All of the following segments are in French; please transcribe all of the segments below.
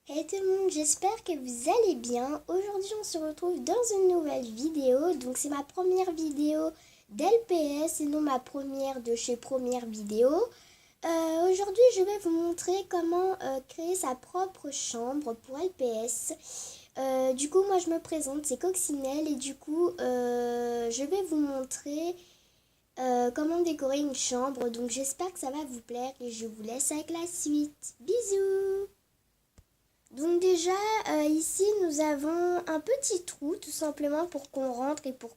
Hey tout le monde, j'espère que vous allez bien. Aujourd'hui, on se retrouve dans une nouvelle vidéo. Donc, c'est ma première vidéo d'LPS et non ma première de chez Première Vidéo. Aujourd'hui, je vais vous montrer comment créer sa propre chambre pour LPS. Du coup, moi, je me présente, c'est Coccinelle et du coup, je vais vous montrer comment décorer une chambre. Donc, j'espère que ça va vous plaire et je vous laisse avec la suite. Bisous! Donc déjà, ici, nous avons un petit trou, tout simplement, pour qu'on rentre et pour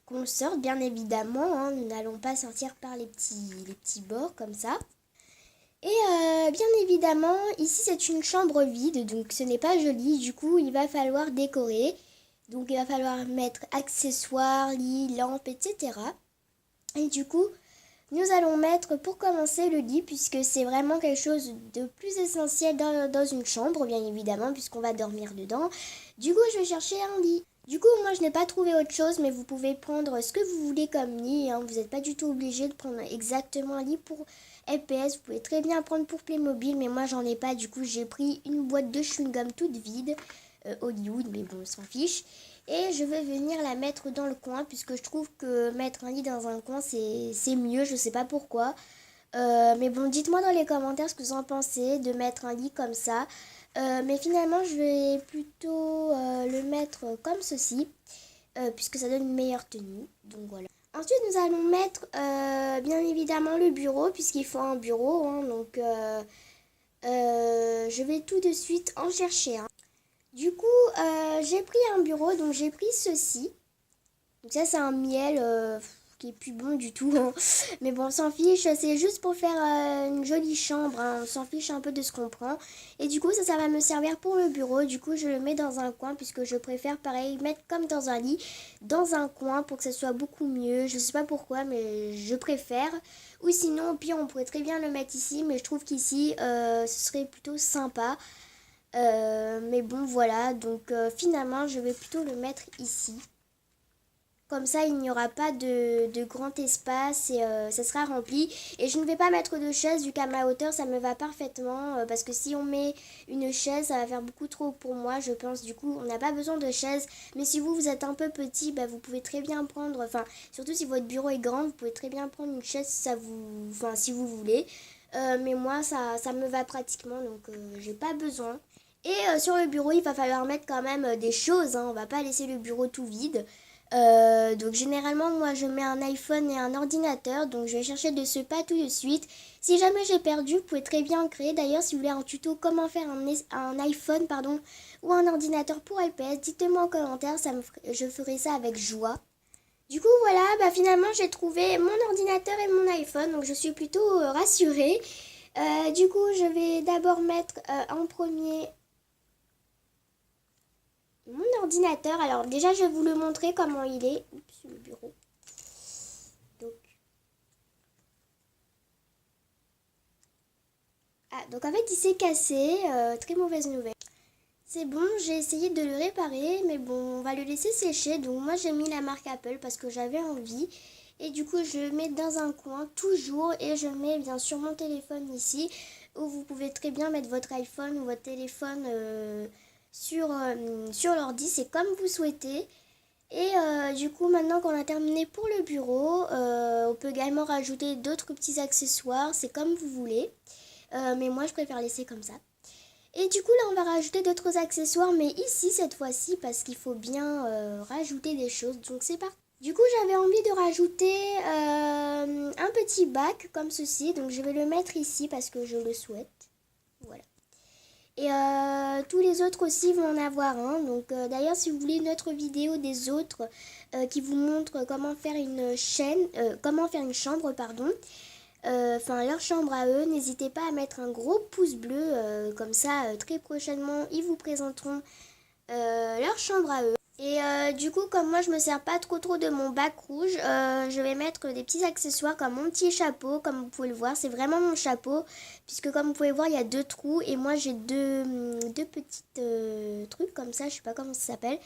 qu'on sorte, bien évidemment. Hein. Nous n'allons pas sortir par les petits bords, comme ça. Et bien évidemment, ici, c'est une chambre vide, donc ce n'est pas joli. Du coup, il va falloir décorer. Donc, il va falloir mettre accessoires, lit, lampe, etc. Et du coup, nous allons mettre pour commencer le lit puisque c'est vraiment quelque chose de plus essentiel dans une chambre, bien évidemment, puisqu'on va dormir dedans. Du coup, je vais chercher un lit. Du coup, moi, je n'ai pas trouvé autre chose, mais vous pouvez prendre ce que vous voulez comme lit. Hein. Vous n'êtes pas du tout obligé de prendre exactement un lit pour FPS. Vous pouvez très bien prendre pour Playmobil, mais moi, j'en ai pas. Du coup, j'ai pris une boîte de chewing-gum toute vide. Hollywood, mais bon, on s'en fiche. Et je vais venir la mettre dans le coin, puisque je trouve que mettre un lit dans un coin, c'est mieux, je sais pas pourquoi. Mais bon, dites-moi dans les commentaires ce que vous en pensez de mettre un lit comme ça. Mais finalement, je vais plutôt le mettre comme ceci, puisque ça donne une meilleure tenue. Donc voilà. Ensuite, nous allons mettre bien évidemment le bureau, puisqu'il faut un bureau. Hein, donc, je vais tout de suite en chercher un. Du coup, j'ai pris un bureau, donc j'ai pris ceci. Donc ça, c'est un miel qui est plus bon du tout. Hein. Mais bon, on s'en fiche, c'est juste pour faire une jolie chambre. Hein. On s'en fiche un peu de ce qu'on prend. Et du coup, ça va me servir pour le bureau. Du coup, je le mets dans un coin puisque je préfère, pareil, mettre comme dans un lit, dans un coin pour que ça soit beaucoup mieux. Je sais pas pourquoi, mais je préfère. Ou sinon, au pire, on pourrait très bien le mettre ici. Mais je trouve qu'ici, ce serait plutôt sympa. Mais bon, voilà. Donc, finalement, je vais plutôt le mettre ici. Comme ça, il n'y aura pas de grand espace et ça sera rempli. Et je ne vais pas mettre de chaise vu qu'à ma hauteur, ça me va parfaitement. Parce que si on met une chaise, ça va faire beaucoup trop pour moi, je pense. Du coup, on n'a pas besoin de chaise. Mais si vous êtes un peu petit, bah, vous pouvez très bien prendre... Enfin, surtout si votre bureau est grand, vous pouvez très bien prendre une chaise si, ça vous, enfin, si vous voulez. Mais moi, ça me va pratiquement, donc j'ai pas besoin. Et sur le bureau, il va falloir mettre quand même des choses. Hein. On va pas laisser le bureau tout vide. Donc généralement moi je mets un iPhone et un ordinateur, donc je vais chercher de ce pas tout de suite. Si jamais j'ai perdu, vous pouvez très bien en créer. D'ailleurs, si vous voulez un tuto comment faire un iPhone pardon, ou un ordinateur pour LPS, dites-moi en commentaire, je ferai ça avec joie. Du coup voilà, bah finalement j'ai trouvé mon ordinateur et mon iPhone, donc je suis plutôt rassurée. Du coup je vais d'abord mettre en premier mon ordinateur. Alors déjà je vais vous le montrer comment il est. Oups, le bureau. Donc, donc en fait il s'est cassé, très mauvaise nouvelle. C'est bon, j'ai essayé de le réparer, mais bon, on va le laisser sécher. Donc moi j'ai mis la marque Apple parce que j'avais envie. Et du coup je le mets dans un coin toujours et je mets bien sûr mon téléphone ici. Où vous pouvez très bien mettre votre iPhone ou votre téléphone sur l'ordi, c'est comme vous souhaitez. Et du coup, maintenant qu'on a terminé pour le bureau, on peut également rajouter d'autres petits accessoires, c'est comme vous voulez. Mais moi, je préfère laisser comme ça. Et du coup, là, on va rajouter d'autres accessoires, mais ici, cette fois-ci, parce qu'il faut bien rajouter des choses. Donc, c'est parti. Du coup, j'avais envie de rajouter un petit bac comme ceci. Donc, je vais le mettre ici parce que je le souhaite. Voilà. Et tous les autres aussi vont en avoir un. Donc d'ailleurs, si vous voulez une autre vidéo des autres qui vous montre comment faire une chaîne, comment faire une chambre, pardon, enfin leur chambre à eux, n'hésitez pas à mettre un gros pouce bleu. Comme ça, très prochainement, ils vous présenteront leur chambre à eux. Et du coup, comme moi je me sers pas trop de mon bac rouge, je vais mettre des petits accessoires comme mon petit chapeau, comme vous pouvez le voir. C'est vraiment mon chapeau, puisque comme vous pouvez voir, il y a deux trous et moi j'ai deux petites trucs comme ça, je sais pas comment ça s'appelle.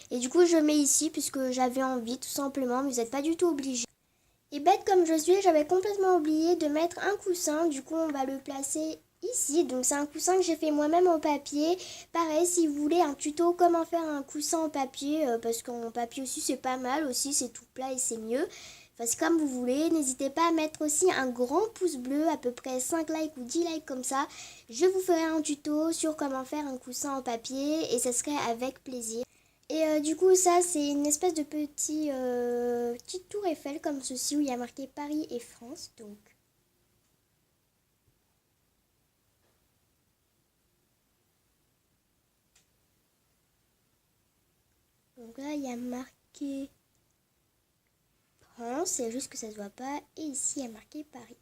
Et du coup, je mets ici puisque j'avais envie, tout simplement, mais vous n'êtes pas du tout obligé. Et bête comme je suis, j'avais complètement oublié de mettre un coussin. Du coup, on va le placer ici. Donc c'est un coussin que j'ai fait moi-même en papier. Pareil, si vous voulez un tuto comment faire un coussin en papier, parce qu'en papier aussi c'est pas mal aussi, c'est tout plat et c'est mieux. Enfin, c'est comme vous voulez. N'hésitez pas à mettre aussi un grand pouce bleu, à peu près 5 likes ou 10 likes comme ça. Je vous ferai un tuto sur comment faire un coussin en papier et ça serait avec plaisir. Et du coup, ça, c'est une espèce de petite tour Eiffel comme ceci où il y a marqué Paris et France. Donc là, il y a marqué France, c'est juste que ça se voit pas. Et ici, il y a marqué Paris.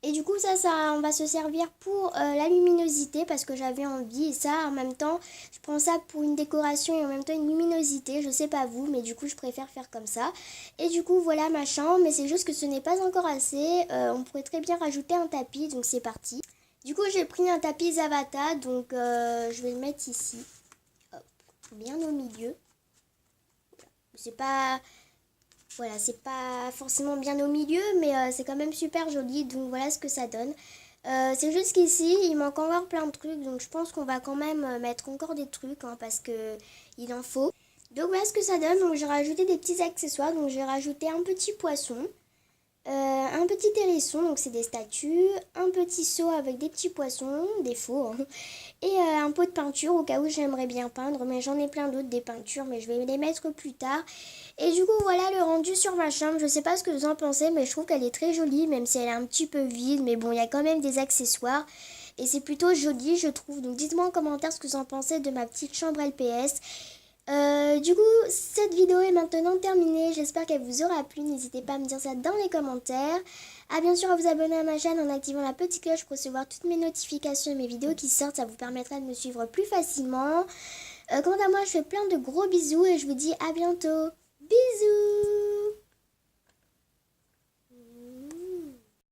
Et du coup, ça, on va se servir pour la luminosité parce que j'avais envie. Et ça, en même temps, je prends ça pour une décoration et en même temps une luminosité. Je sais pas vous, mais du coup, je préfère faire comme ça. Et du coup, voilà ma chambre. Mais c'est juste que ce n'est pas encore assez. On pourrait très bien rajouter un tapis, donc c'est parti. Du coup, j'ai pris un tapis Zavata, donc je vais le mettre ici. Hop, bien au milieu. C'est pas... Voilà, c'est pas forcément bien au milieu, mais c'est quand même super joli. Donc voilà ce que ça donne. C'est juste qu'ici, il manque encore plein de trucs. Donc je pense qu'on va quand même mettre encore des trucs, hein, parce que il en faut. Donc voilà ce que ça donne. Donc j'ai rajouté des petits accessoires. Donc j'ai rajouté un petit poisson. Un petit hérisson, donc c'est des statues, un petit seau avec des petits poissons, des faux, hein, et un pot de peinture au cas où j'aimerais bien peindre, mais j'en ai plein d'autres des peintures, mais je vais les mettre plus tard. Et du coup voilà le rendu sur ma chambre, je sais pas ce que vous en pensez, mais je trouve qu'elle est très jolie, même si elle est un petit peu vide, mais bon il y a quand même des accessoires. Et c'est plutôt joli je trouve, donc dites-moi en commentaire ce que vous en pensez de ma petite chambre LPS. Du coup, cette vidéo est maintenant terminée. J'espère qu'elle vous aura plu. N'hésitez pas à me dire ça dans les commentaires. À bien sûr à vous abonner à ma chaîne en activant la petite cloche pour recevoir toutes mes notifications et mes vidéos qui sortent. Ça vous permettra de me suivre plus facilement. Quant à moi, je fais plein de gros bisous et je vous dis à bientôt. Bisous!